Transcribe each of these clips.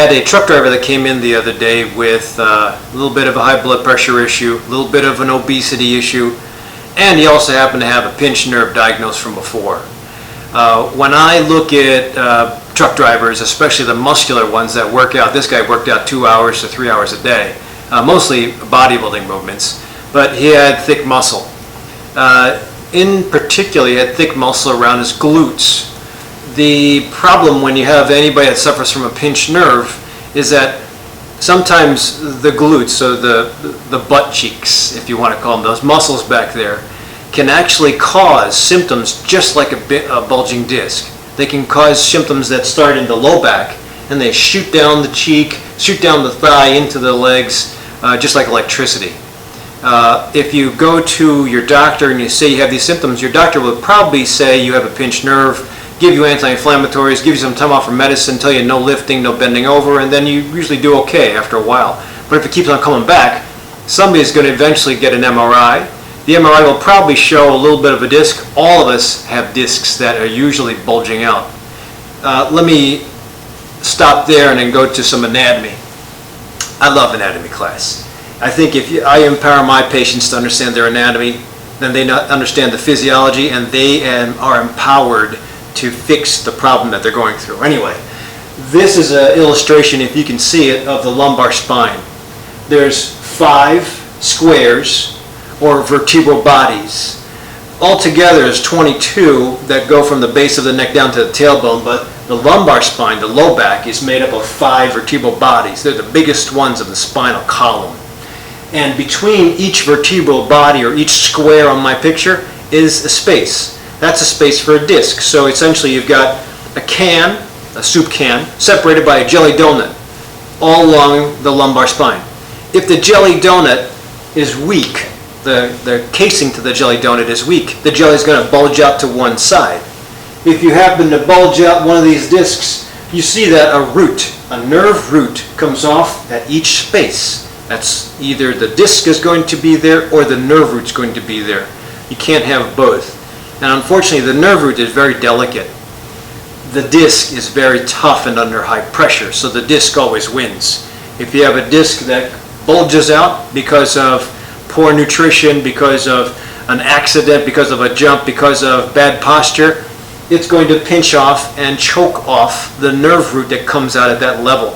I had a truck driver that came in the other day with a little bit of a high blood pressure issue, a little bit of an obesity issue, and he also happened to have a pinched nerve diagnosed from before. When I look at truck drivers, especially the muscular ones that work out, this guy worked out 2 hours to 3 hours a day, mostly bodybuilding movements, but he had thick muscle. In particular, he had thick muscle around his glutes. The problem when you have anybody that suffers from a pinched nerve is that sometimes the glutes, so the butt cheeks, if you want to call them, those muscles back there, can actually cause symptoms just like a bulging disc. They can cause symptoms that start in the low back and they shoot down the cheek, shoot down the thigh into the legs, just like electricity. If you go to your doctor and you say you have these symptoms, your doctor will probably say you have a pinched nerve, give you anti-inflammatories, give you some time off from medicine, tell you no lifting, no bending over, and then you usually do okay after a while. But if it keeps on coming back, somebody's going to eventually get an MRI. The MRI will probably show a little bit of a disc. All of us have discs that are usually bulging out. Let me stop there and then go to some anatomy. I love anatomy class. I think if I empower my patients to understand their anatomy, then they understand the physiology and they are empowered to fix the problem that they're going through. Anyway, this is an illustration, if you can see it, of the lumbar spine. There's 5 squares or vertebral bodies. Altogether there's 22 that go from the base of the neck down to the tailbone, but the lumbar spine, the low back, is made up of 5 vertebral bodies. They're the biggest ones of the spinal column. And between each vertebral body or each square on my picture is a space. That's a space for a disc. So essentially you've got a can, a soup can, separated by a jelly donut all along the lumbar spine. If the jelly donut is weak, the casing to the jelly donut is weak, the jelly is going to bulge out to one side. If you happen to bulge out one of these discs, you see that a root, a nerve root, comes off at each space. That's either the disc is going to be there or the nerve root is going to be there. You can't have both. And unfortunately, the nerve root is very delicate. The disc is very tough and under high pressure, so the disc always wins. If you have a disc that bulges out because of poor nutrition, because of an accident, because of a jump, because of bad posture, it's going to pinch off and choke off the nerve root that comes out at that level.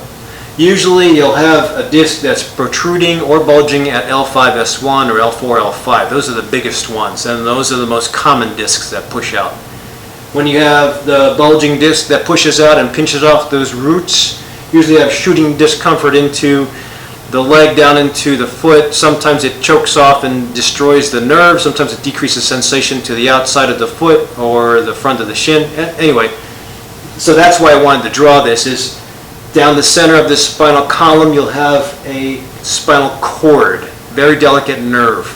Usually you'll have a disc that's protruding or bulging at L5-S1 or L4-L5. Those are the biggest ones, and those are the most common discs that push out. When you have the bulging disc that pushes out and pinches off those roots, usually have shooting discomfort into the leg down into the foot. Sometimes it chokes off and destroys the nerve. Sometimes it decreases sensation to the outside of the foot or the front of the shin. Anyway, so that's why I wanted to draw this. Is down the center of this spinal column, you'll have a spinal cord, very delicate nerve.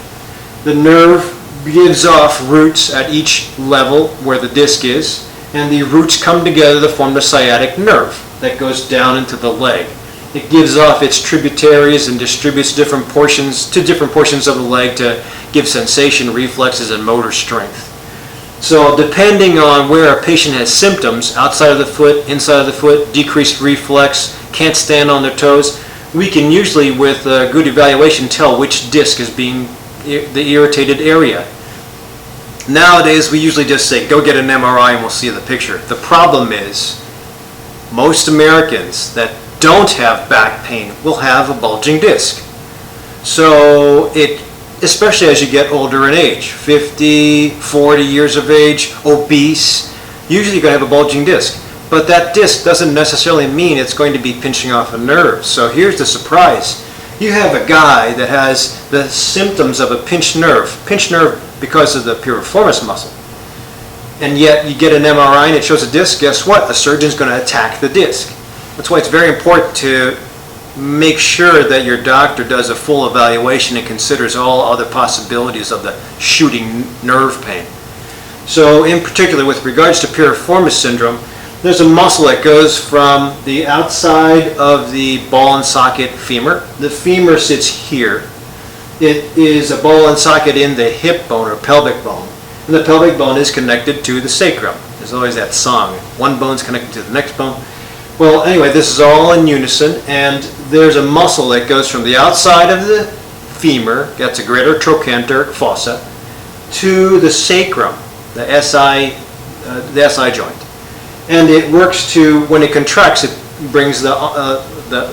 The nerve gives off roots at each level where the disc is, and the roots come together to form the sciatic nerve that goes down into the leg. It gives off its tributaries and distributes different portions to different portions of the leg to give sensation, reflexes, and motor strength. So depending on where a patient has symptoms, outside of the foot, inside of the foot, decreased reflex, can't stand on their toes, we can usually, with a good evaluation, tell which disc is being the irritated area. Nowadays, we usually just say, go get an MRI and we'll see the picture. The problem is, most Americans that don't have back pain will have a bulging disc. So especially as you get older in age, 50, 40 years of age, obese, usually you're going to have a bulging disc. But that disc doesn't necessarily mean it's going to be pinching off a nerve. So here's the surprise. You have a guy that has the symptoms of a pinched nerve because of the piriformis muscle. And yet you get an MRI and it shows a disc. Guess what? The surgeon's going to attack the disc. That's why it's very important to make sure that your doctor does a full evaluation and considers all other possibilities of the shooting nerve pain. So in particular, with regards to piriformis syndrome, there's a muscle that goes from the outside of the ball and socket femur. The femur sits here. It is a ball and socket in the hip bone or pelvic bone. And the pelvic bone is connected to the sacrum. There's always that song. One bone's connected to the next bone. Well, anyway, this is all in unison, and there's a muscle that goes from the outside of the femur, that's a greater trochanteric fossa, to the sacrum, the SI joint. And it works to, when it contracts, it brings the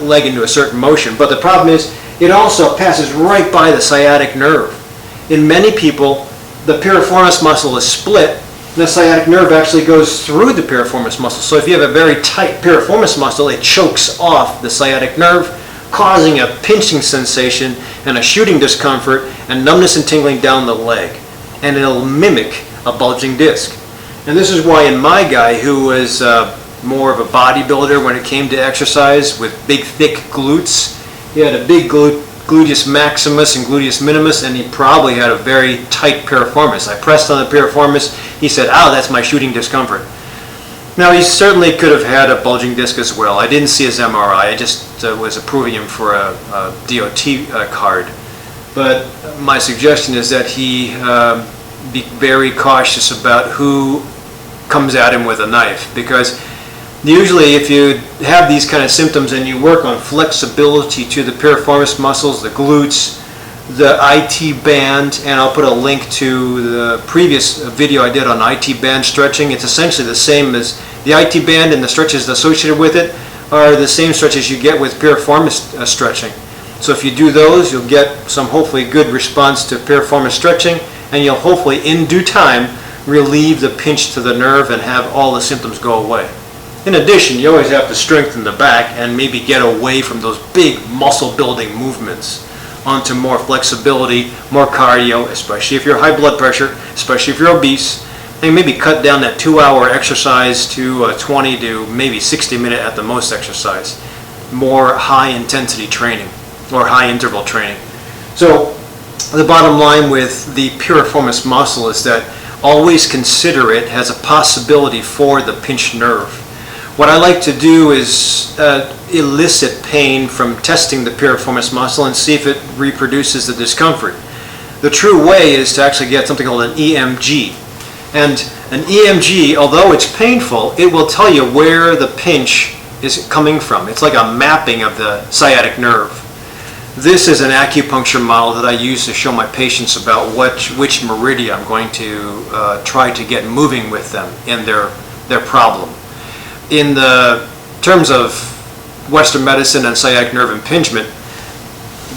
leg into a certain motion. But the problem is, it also passes right by the sciatic nerve. In many people, the piriformis muscle is split, and the sciatic nerve actually goes through the piriformis muscle. So if you have a very tight piriformis muscle, it chokes off the sciatic nerve, causing a pinching sensation and a shooting discomfort and numbness and tingling down the leg. And it'll mimic a bulging disc. And this is why in my guy, who was more of a bodybuilder when it came to exercise with big thick glutes, he had a big gluteus maximus and gluteus minimus, and he probably had a very tight piriformis. I pressed on the piriformis, he said, "Ow, that's my shooting discomfort." Now, he certainly could have had a bulging disc as well. I didn't see his MRI, I just was approving him for a DOT card. But my suggestion is that he be very cautious about who comes at him with a knife, because usually if you have these kind of symptoms and you work on flexibility to the piriformis muscles, the glutes, the IT band, and I'll put a link to the previous video I did on IT band stretching. It's essentially the same as the IT band, and the stretches associated with it are the same stretches you get with piriformis stretching. So if you do those, you'll get some hopefully good response to piriformis stretching, and you'll hopefully in due time relieve the pinch to the nerve and have all the symptoms go away. In addition, you always have to strengthen the back and maybe get away from those big muscle building movements onto more flexibility, more cardio, especially if you're high blood pressure, especially if you're obese, and maybe cut down that 2-hour exercise to 20 to maybe 60-minute at the most exercise. More high intensity training or high interval training. So the bottom line with the piriformis muscle is that always consider it as a possibility for the pinched nerve. What I like to do is elicit pain from testing the piriformis muscle and see if it reproduces the discomfort. The true way is to actually get something called an EMG. And an EMG, although it's painful, it will tell you where the pinch is coming from. It's like a mapping of the sciatic nerve. This is an acupuncture model that I use to show my patients about which meridian I'm going to try to get moving with them in their problem. In the terms of Western medicine and sciatic nerve impingement,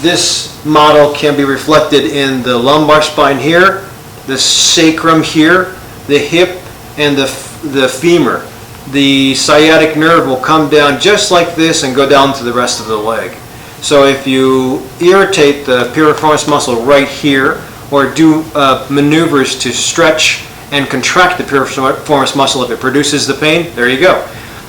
this model can be reflected in the lumbar spine here, the sacrum here, the hip, and the femur. The sciatic nerve will come down just like this and go down to the rest of the leg. So if you irritate the piriformis muscle right here, or do maneuvers to stretch and contract the piriformis muscle if it produces the pain, there you go.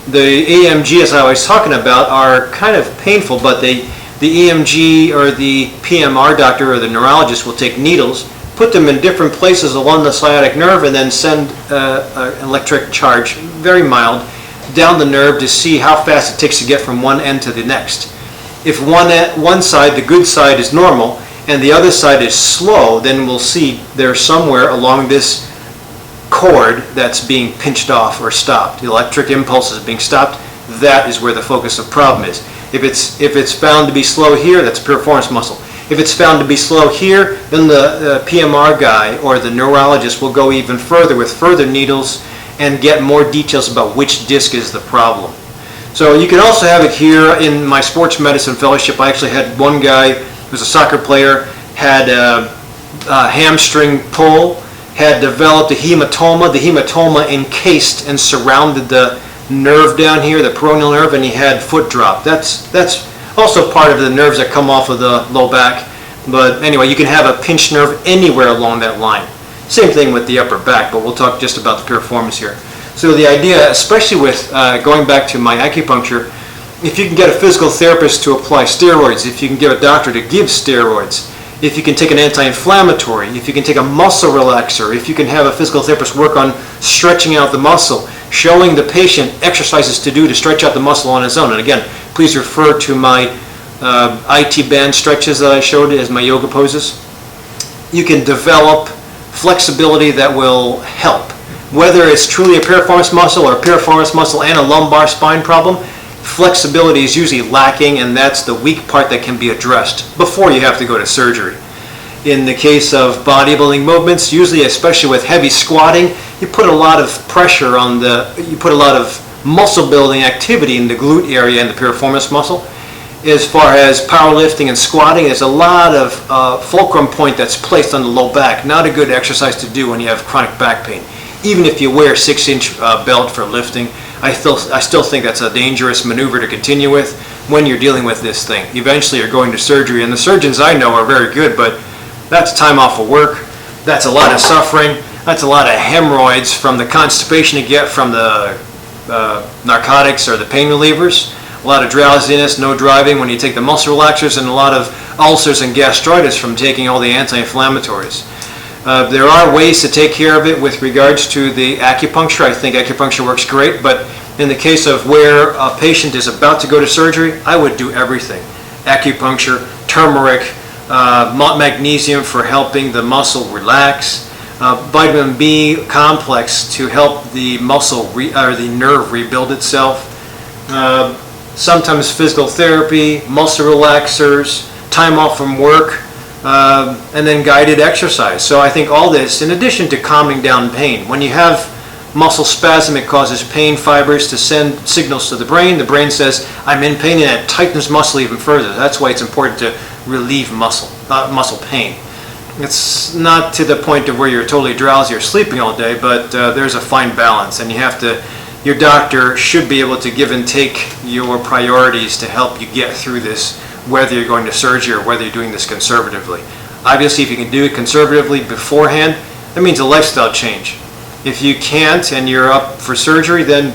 The EMG, as I was talking about, are kind of painful, but the EMG or the PMR doctor or the neurologist will take needles, put them in different places along the sciatic nerve, and then send an electric charge, very mild, down the nerve to see how fast it takes to get from one end to the next. If one side, the good side, is normal and the other side is slow, then we'll see there's somewhere along this cord that's being pinched off or stopped. The electric impulse is being stopped. That is where the focus of problem is. If it's found to be slow here, that's piriformis muscle. If it's found to be slow here, then the PMR guy or the neurologist will go even further with further needles and get more details about which disc is the problem. So you can also have it here in my sports medicine fellowship. I actually had one guy who was a soccer player, had a hamstring pull, had developed a hematoma. The hematoma encased and surrounded the nerve down here, the peroneal nerve, and he had foot drop. That's also part of the nerves that come off of the low back. But anyway, you can have a pinched nerve anywhere along that line. Same thing with the upper back, but we'll talk just about the piriformis here. So the idea, especially with going back to my acupuncture, if you can get a physical therapist to apply steroids, if you can get a doctor to give steroids, if you can take an anti-inflammatory, if you can take a muscle relaxer, if you can have a physical therapist work on stretching out the muscle, showing the patient exercises to do to stretch out the muscle on its own. And again, please refer to my IT band stretches that I showed as my yoga poses. You can develop flexibility that will help. Whether it's truly a piriformis muscle or a piriformis muscle and a lumbar spine problem, Flexibility is usually lacking, and that's the weak part that can be addressed before you have to go to surgery. In the case of bodybuilding movements, usually especially with heavy squatting, you put a lot of pressure on you put a lot of muscle building activity in the glute area and the piriformis muscle. As far as powerlifting and squatting, there's a lot of fulcrum point that's placed on the low back. Not a good exercise to do when you have chronic back pain. Even if you wear a 6-inch belt for lifting, I still think that's a dangerous maneuver to continue with when you're dealing with this thing. Eventually you're going to surgery, and the surgeons I know are very good, but that's time off of work, that's a lot of suffering, that's a lot of hemorrhoids from the constipation you get from the narcotics or the pain relievers, a lot of drowsiness, no driving when you take the muscle relaxers, and a lot of ulcers and gastritis from taking all the anti-inflammatories. There are ways to take care of it with regards to the acupuncture. I think acupuncture works great, but in the case of where a patient is about to go to surgery, I would do everything. Acupuncture, turmeric, magnesium for helping the muscle relax, vitamin B complex to help the muscle or the nerve rebuild itself, sometimes physical therapy, muscle relaxers, time off from work, and then guided exercise. So I think all this, in addition to calming down pain, when you have muscle spasm, it causes pain fibers to send signals to the brain. The brain says, I'm in pain, and it tightens muscle even further. That's why it's important to relieve muscle pain. It's not to the point of where you're totally drowsy or sleeping all day, but there's a fine balance, and your doctor should be able to give and take your priorities to help you get through this, whether you're going to surgery or whether you're doing this conservatively. Obviously, if you can do it conservatively beforehand, that means a lifestyle change. If you can't and you're up for surgery, then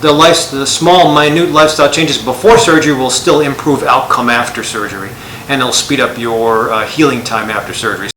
the small, minute lifestyle changes before surgery will still improve outcome after surgery, and it'll speed up your healing time after surgery.